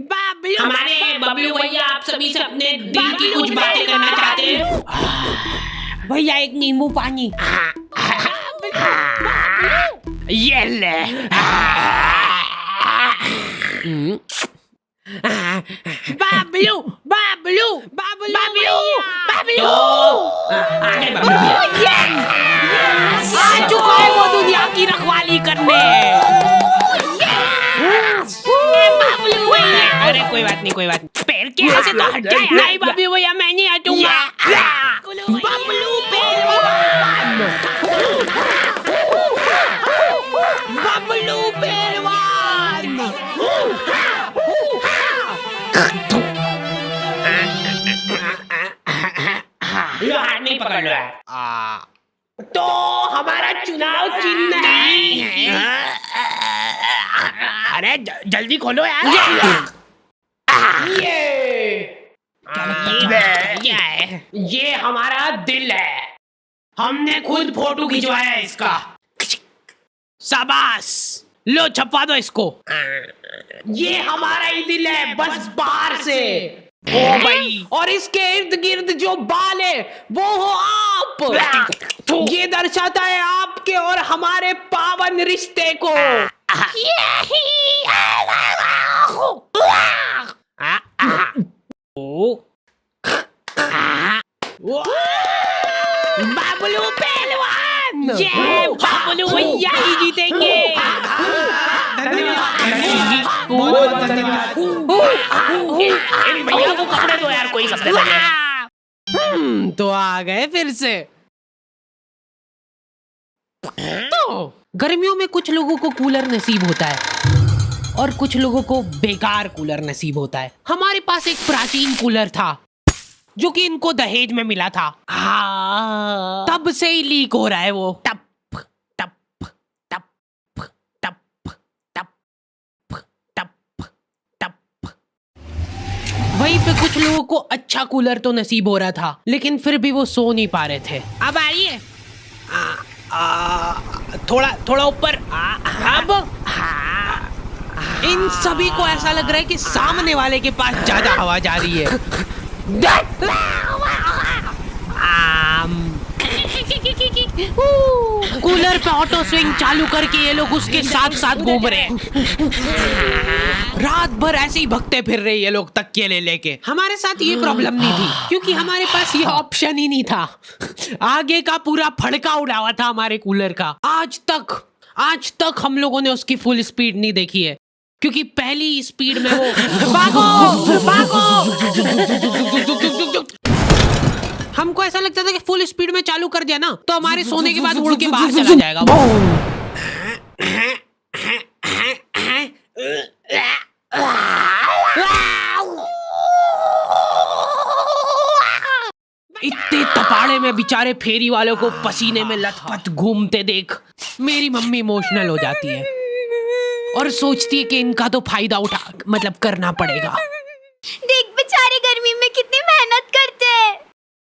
बाबलू, हमारे बबलू भैया आप सभी से अपने दिल की कुछ बातें करना चाहते हैं। भैया एक नींबू पानी। ये ले। बाबलू बाबलू बाबलू बबलू, बबलू आगे बबलू भैया। आ चुका है वो दुनिया की रखवाली करने। बाबलू भैया, अरे कोई बात नहीं, कोई बात नहीं। पैर के ऐसे तो हट जाए। नहीं बाबलू भैया, मैं नहीं हटूंगा। बबलू पहलवान, बबलू पहलवान। लो हाथ नहीं पकड़ लो यार। तो हमारा चुनाव चिन्ह है। अरे जल्दी खोलो यार। क्या है? ये हमारा दिल है, हमने खुद फोटो खिंचवाया है इसका। शाबाश, लो छपवा दो इसको। ये हमारा ही दिल है, बस बाहर से। ओ भाई, और इसके इर्द गिर्द जो बाल है वो हो आप। ये दर्शाता है आपके और हमारे पावन रिश्ते को। बाबलू पहलवान, ये बाबलू भैया ही जीतेंगे। इन भैया को कपड़े दो यार, कोई कपड़े दो। तो आ गए फिर से। तो गर्मियों में कुछ लोगों को कूलर नसीब होता है और कुछ लोगों को बेकार कूलर नसीब होता है। हमारे पास एक प्राचीन कूलर था जो कि इनको दहेज में मिला था। तब से ही लीक हो रहा है वो। टप टप टप टप टप टप टप। वहीं पे कुछ लोगों को अच्छा कूलर तो नसीब हो रहा था, लेकिन फिर भी वो सो नहीं पा रहे थे। अब आइए, थोड़ा थोड़ा ऊपर। अब इन सभी को ऐसा लग रहा है कि सामने वाले के पास ज्यादा हवा जा रही है। कूलर पे ऑटो स्विंग चालू करके ये लोग उसके साथ साथ घूम रहे हैं। रात भर ऐसे ही भगते फिर रहे ये लोग तकिए ले लेके। हमारे साथ ये प्रॉब्लम नहीं थी क्योंकि हमारे पास ये ऑप्शन ही नहीं था। आगे का पूरा फड़का उड़ा हुआ था हमारे कूलर का। आज तक हम लोगों ने उसकी फुल स्पीड नहीं देखी है क्योंकि पहली स्पीड में वो भागो। हमको ऐसा लगता था कि फुल स्पीड में चालू कर दिया ना तो हमारे सोने के बाद उड़ के बाहर चला जाएगा वो। इतने तपाड़े में बेचारे फेरी वालों को पसीने में लथपथ घूमते देख मेरी मम्मी इमोशनल हो जाती है और सोचती है कि इनका तो फायदा करना पड़ेगा। देख बेचारे गर्मी में कितनी मेहनत करते हैं।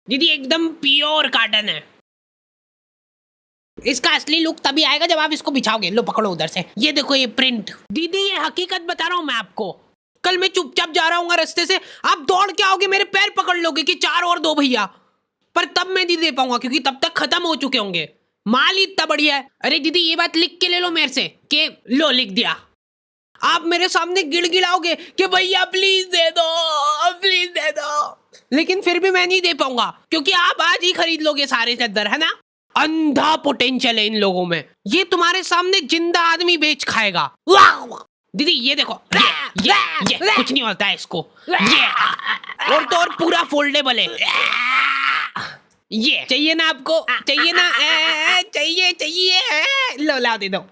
दीदी एकदम प्योर कॉटन है। इसका असली लुक तभी आएगा जब आप इसको बिछाओगे। लो पकड़ो उधर से, ये देखो ये प्रिंट। दीदी ये हकीकत बता रहा हूँ मैं आपको। कल मैं चुपचाप जा रहा हूँ रास्ते से, आप दौड़ के आओगे मेरे पैर पकड़ लोगे कि 4 और 2 भैया, पर तब मैं नहीं दे पाऊंगा क्योंकि तब तक खत्म हो चुके होंगे। माल ही इतना बढ़िया है। अरे दीदी ये बात लिख के ले लो मेरे से कि लो लिख दिया। आप मेरे सामने गिड़गिड़ाओगे कि भैया प्लीज दे दो, लेकिन फिर भी मैं नहीं दे पाऊंगा क्योंकि आप आज ही खरीद लोगे सारे चद्दर, है ना। अंधा पोटेंशियल है इन लोगों में। ये तुम्हारे सामने जिंदा आदमी बेच खाएगा। दीदी ये देखो, ये कुछ नहीं होता है इसको। ये और तो और पूरा फोल्डेबल है। ये चाहिए ना आपको? चाहिए ना? चाहिए। लो ला दे दो।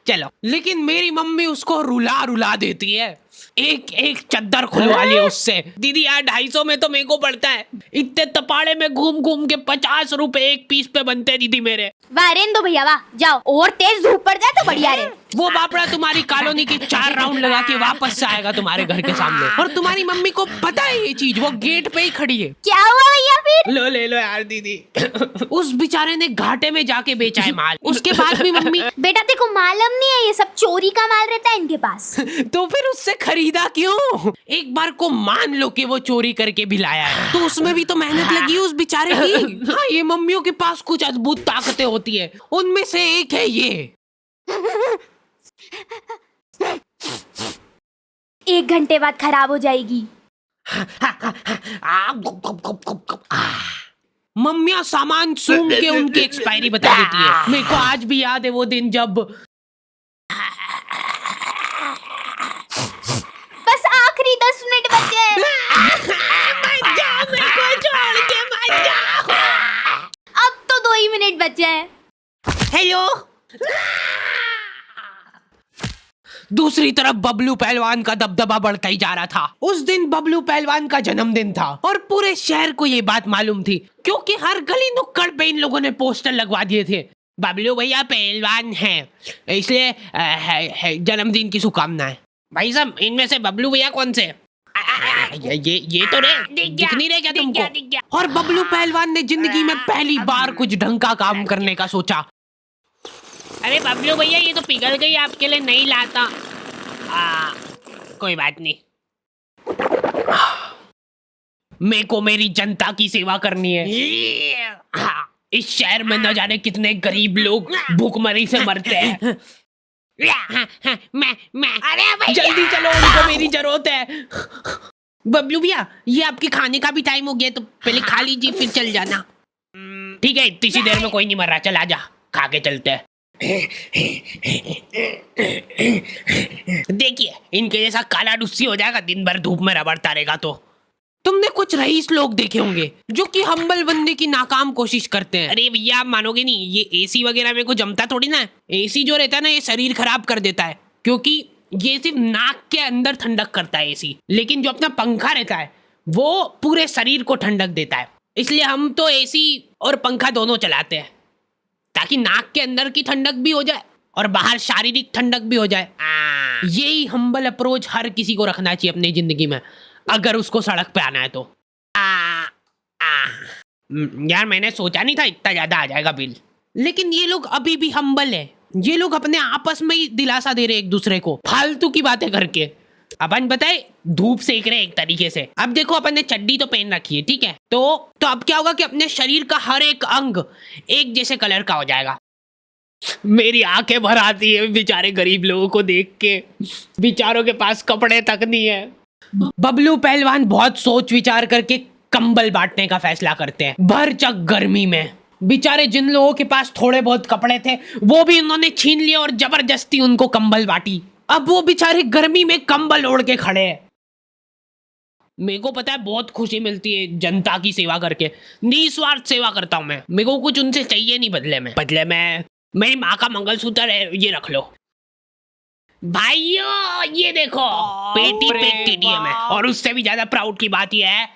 चलो। लेकिन मेरी मम्मी उसको रुला देती है। एक चद्दर खुलवा लिया उससे। दीदी यार 250 में तो मेरे को पड़ता है। इतने तपाड़े में घूम के 50 रुपए एक पीस पे बनते हैं दीदी मेरे। वाह रेन दो भैया वाह, जाओ और तेज धूप पड़ जाए तो बढ़िया रहे। वो बापड़ा तुम्हारी कॉलोनी के 4 राउंड लगा के वापस से आएगा तुम्हारे घर के सामने। और तुम्हारी मम्मी को पता है ये चीज, वो गेट पे ही खड़ी है। क्या हुआ भैया फिर? लो ले लो यार दीदी। उस बेचारे ने घाटे में जाके बेचा है माल। उसके बाद भी मम्मी बेटा तेरे को मालूम नहीं है, ये सब चोरी का माल रहता है इनके पास। तो फिर उससे खरीदा क्यों? एक बार को मान लो कि वो चोरी करके भी लाया है, तो उसमें भी तो मेहनत लगी है उस बेचारे की। हाँ, ये मम्मियों के पास कुछ अद्भुत ताकतें होती है, उनमें से एक है ये। 1 घंटे बाद खराब हो जाएगी। मम्मियाँ सामान सूंघ के उनकी एक्सपायरी बता देती है। मेरे को आज भी याद है वो दिन जब बस आखिरी 10 मिनट बचे हैं। अब तो 2 ही मिनट बचे हैं। हेलो। दूसरी तरफ बबलू पहलवान का दबदबा बढ़ता ही जा रहा था। उस दिन बबलू पहलवान का जन्मदिन था और पूरे शहर को ये बात मालूम थी, क्योंकि हर गली नुक्कड़ पे इन लोगों ने पोस्टर लगवा दिए थे, बबलू भैया पहलवान हैं, इसलिए जन्मदिन की शुभकामनाएं। भाई साहब, इनमें से बबलू भैया कौन से? ये तो दिख नहीं रहे क्या तुमको? और बबलू पहलवान ने जिंदगी में पहली बार कुछ ढंग का काम करने का सोचा। अरे बबलू भैया, ये तो पिघल गई, आपके लिए नहीं लाता। कोई बात नहीं। मेरे को मेरी जनता की सेवा करनी है। इस शहर में न जाने कितने गरीब लोग भूखमरी से मरते हैं। मैं अरे भैया, जल्दी चलो, उनको मेरी जरूरत है। बबलू भैया, ये आपके खाने का भी टाइम हो गया, तो पहले खा लीजिए फिर चल जाना। ठीक है, इतनी देर में कोई नहीं मर रहा, चल आजा, खा के चलते हैं। देखिए, इनके जैसा काला डुस्सी हो जाएगा, दिन भर धूप में रबड़ता रहेगा। तो तुमने कुछ रईस लोग देखे होंगे जो कि हम्बल बनने की नाकाम कोशिश करते हैं। अरे भैया, आप मानोगे नहीं, ये एसी वगैरह में को जमता थोड़ी ना है। एसी जो रहता है ना, ये शरीर खराब कर देता है, क्योंकि ये सिर्फ नाक के अंदर ठंडक करता है एसी, लेकिन जो अपना पंखा रहता है वो पूरे शरीर को ठंडक देता है। इसलिए हम तो एसी और पंखा दोनों चलाते हैं, ताकि नाक के अंदर की ठंडक भी हो जाए और बाहर शारीरिक ठंडक भी हो जाए। यही हम्बल अप्रोच हर किसी को रखना चाहिए अपनी जिंदगी में, अगर उसको सड़क पे आना है तो। यार, मैंने सोचा नहीं था इतना ज्यादा आ जाएगा बिल। लेकिन ये लोग अभी भी हम्बल है, ये लोग अपने आपस में ही दिलासा दे रहे एक दूसरे को फालतू की बातें करके। अपन बताए धूप सेक रहे एक तरीके से। अब देखो, अपन ने चड्डी तो पहन रखी है, ठीक है, तो अब क्या होगा कि अपने शरीर का हर एक अंग एक जैसे कलर का हो जाएगा। मेरी आंखें भर आती है बेचारे गरीब लोगों को देख के, बेचारों के पास कपड़े तक नहीं है। बबलू पहलवान बहुत सोच विचार करके कंबल बांटने का फैसला करते हैं भरचक गर्मी में। बेचारे जिन लोगों के पास थोड़े बहुत कपड़े थे वो भी उन्होंने छीन लिए और जबरदस्ती उनको कंबल बांटी। अब वो बेचारे गर्मी में कंबल ओढ़ के खड़े हैं। मेरे को पता है बहुत खुशी मिलती है जनता की सेवा करके, निस्वार्थ सेवा करता हूँ मैं। मेरे को कुछ उनसे चाहिए नहीं बदले में मेरी माँ का मंगलसूत्र है, ये रख लो भाइयों। ये देखो, पेटी पे केटीएम है, और उससे भी ज्यादा प्राउड की बात यह है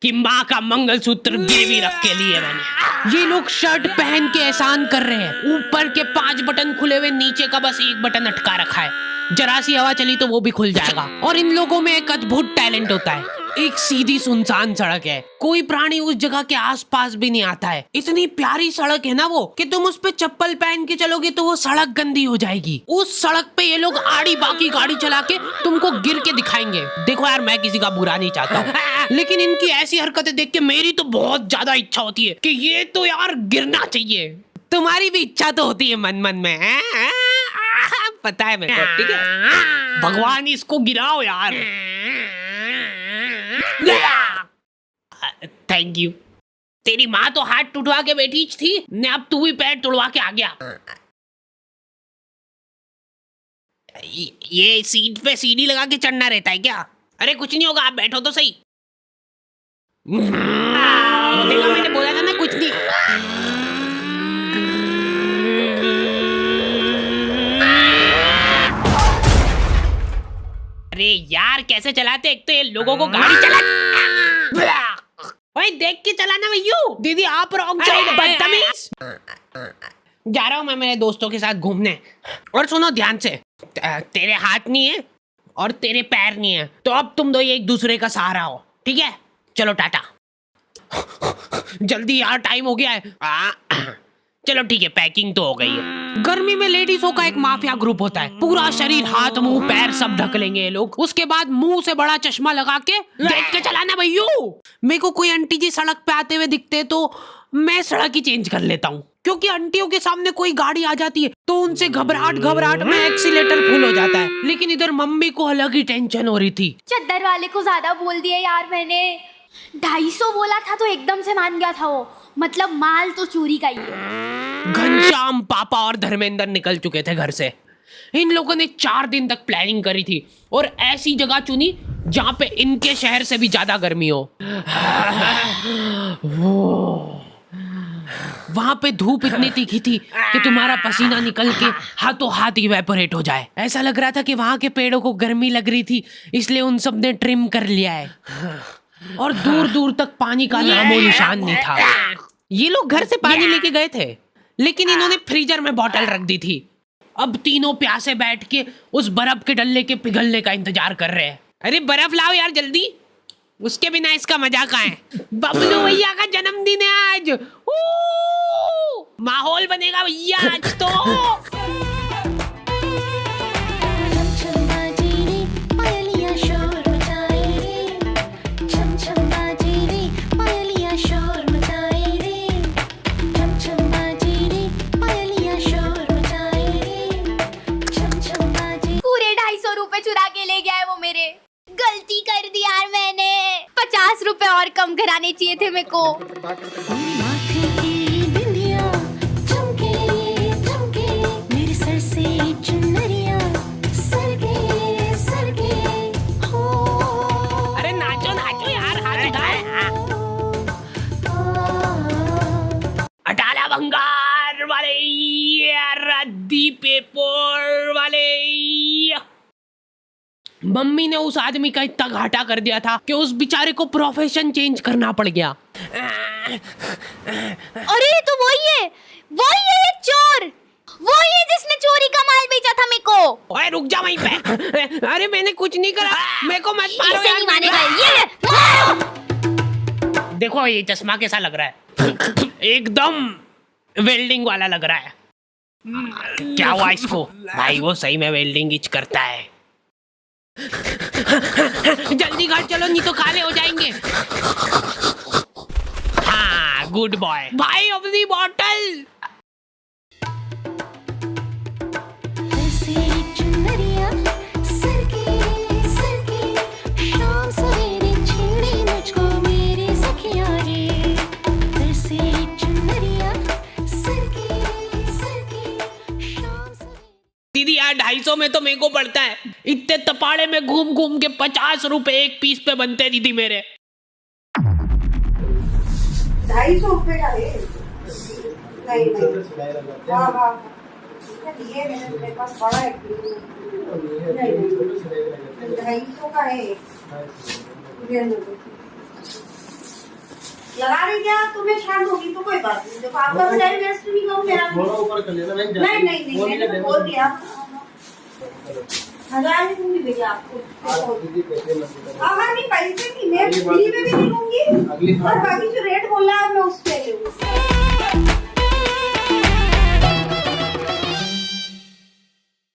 कि माँ का मंगलसूत्र गिरवी रख के लिए मैंने। ये लोग शर्ट पहन के एहसान कर रहे हैं, ऊपर के 5 बटन खुले हुए, नीचे का बस 1 बटन अटका रखा है। जरा सी हवा चली तो वो भी खुल जाएगा। और इन लोगों में एक अद्भुत टैलेंट होता है। एक सीधी सुनसान सड़क है, कोई प्राणी उस जगह के आसपास भी नहीं आता है। इतनी प्यारी सड़क है ना वो, कि तुम उस पे चप्पल पहन के चलोगे तो वो सड़क गंदी हो जाएगी। उस सड़क पे ये लोग आड़ी बाकी गाड़ी चला के तुमको गिर के दिखाएंगे। देखो यार, मैं किसी का बुरा नहीं चाहता हूँ, लेकिन इनकी ऐसी हरकतें देख के मेरी तो बहुत ज्यादा इच्छा होती है कि ये तो यार गिरना चाहिए। तुम्हारी भी इच्छा तो होती है मन मन में, पता है मेरे को, ठीक है। भगवान इसको गिराओ यार। Thank you. तेरी माँ तो हाथ टूटवा के बैठी थी ने, अब तू भी पैर तोड़वा के आ गया। ये सीट पे सीढ़ी लगा के चढ़ना रहता है क्या? अरे कुछ नहीं होगा, आप बैठो तो सही। देखा, मैंने बोला था ना कुछ नहीं। अरे यार, कैसे चलाते? एक तो ये लोगों को गाड़ी चला। ओए, देख के चलाना भैया। दीदी आप रॉन्ग साइड, बदतमीज। जा रहा हूँ मैं मेरे दोस्तों के साथ घूमने। और सुनो ध्यान से, तेरे हाथ नहीं है और तेरे पैर नहीं है, तो अब तुम दो एक दूसरे का सहारा हो, ठीक है? चलो टाटा। जल्दी यार, टाइम हो गया है। चलो ठीक है, पैकिंग तो हो गई है। गर्मी में लेडीजों का एक माफिया ग्रुप होता है, पूरा शरीर, हाथ, मुंह, पैर सब ढक लेंगे ये लोग। उसके बाद मुंह से बड़ा चश्मा लगा के देख के चलाना भैया। मेरे को कोई आंटी जी सड़क पे आते हुए दिखते तो मैं सड़क ही चेंज कर लेता हूँ, क्योंकि आंटियों के सामने कोई गाड़ी आ जाती है तो उनसे घबराहट में एक्सीलेटर फुल हो जाता है। लेकिन इधर मम्मी को अलग ही टेंशन हो रही थी। चद्दर वाले को ज्यादा बोल दिया यार मैंने। 250 बोला था तो एकदम से मान गया था वो। मतलब माल तो चोरी का ही है। घनश्याम, पापा और धर्मेंद्र निकल चुके थे घर से। इन लोगों ने 4 दिन तक प्लानिंग करी थी और ऐसी जगह चुनी जहां पे इनके शहर से भी ज्यादा गर्मी हो। वहां पे धूप इतनी तीखी थी कि तुम्हारा पसीना निकल के हाथों हाथ इवेपोरेट हो जाए। ऐसा लग रहा था कि वहां के पेड़ों को गर्मी लग रही थी, इसलिए उन सब ने ट्रिम कर लिया है और दूर दूर तक पानी का नामो निशान नहीं था। ये लोग घर से पानी लेके गए थे, लेकिन इन्होंने फ्रीजर में बोतल रख दी थी। अब तीनों प्यासे बैठ के उस बर्फ के डल्ले के पिघलने का इंतजार कर रहे हैं। अरे बर्फ लाओ यार जल्दी, उसके बिना इसका मजा कहाँ है। बबलू भैया का जन्मदिन है आज। माहौल बनेगा भैया आज तो। पूरे 250 रुपए चुरा के ले गया है वो मेरे। गलती कर दी यार मैंने। 50 रुपए और कम कराने चाहिए थे मेरे को। अरे नाचो नाचो यार, हाथ उठाओ। अटाला भंगार वाले, रद्दी पेपर वाले। मम्मी ने उस आदमी का इतना घाटा कर दिया था कि उस बेचारे को प्रोफेशन चेंज करना पड़ गया। अरे तो वही है ये चोर। वही है जिसने चोरी का माल बेचा था मेरे को। ओए रुक जा वहीं पे। अरे मैंने कुछ नहीं करा, मेरे को मत मारो ऐसे यार। नहीं मानेगा ये ले, मारो। देखो ये चश्मा कैसा लग रहा है, एकदम वेल्डिंग वाला लग रहा है। क्या हुआ इसको? भाई वो सही में वेल्डिंग इच करता है। जल्दी घर चलो नहीं तो काले हो जाएंगे। हाँ गुड बॉय। भाई अपनी बॉटल। दीदी यार 250 में तो मेरे को पड़ता है। इतने तपाड़े में घूम घूम के 50 रुपए एक पीस पे बनते दीदी मेरे। 250 रुपए का है। नहीं हाँ ये मेरे पास बड़ा है। 250 का है। लगा रही क्या? तुम्हें छान होगी तो कोई बात नहीं। देखो आपका भी टाइम वेस्ट नहीं करूँ मेरा। ऊपर कर लेना। नहीं मैंने तो बोल दिया। 1000 नहीं दूंगी भैया आपको। हाँ नहीं पैसे नहीं, मैं फ्री में भी नहीं दूंगी और बाकी जो रेट बोला है मैं उस पे लूंगी।